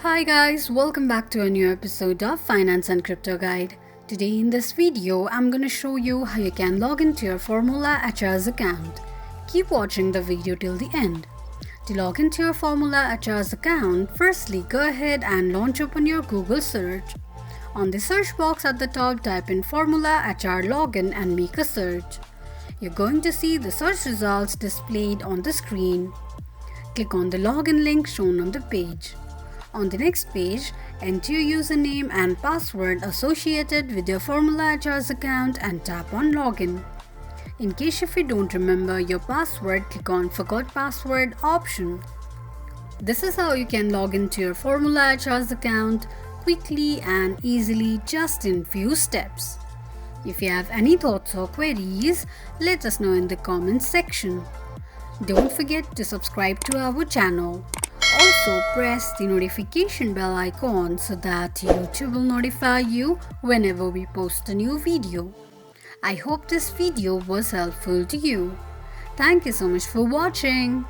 Hi guys, welcome back to a new episode of Finance and Crypto Guide. Today in this video, I'm gonna show you how you can log into your Formula HR's account. Keep watching the video till the end. To log into your Formula HR's account, firstly go ahead and launch open your Google search. On the search box at the top, type in Formula HR login and make a search. You're going to see the search results displayed on the screen. Click on the login link shown on the page. On the next page, enter your username and password associated with your Formula HR's account and tap on Login. In case if you don't remember your password, click on Forgot Password option. This is how you can log into your Formula HR's account quickly and easily just in few steps. If you have any thoughts or queries, let us know in the comments section. Don't forget to subscribe to our channel. Also press the notification bell icon so that YouTube will notify you whenever we post a new video. I hope this video was helpful to you. Thank you so much for watching.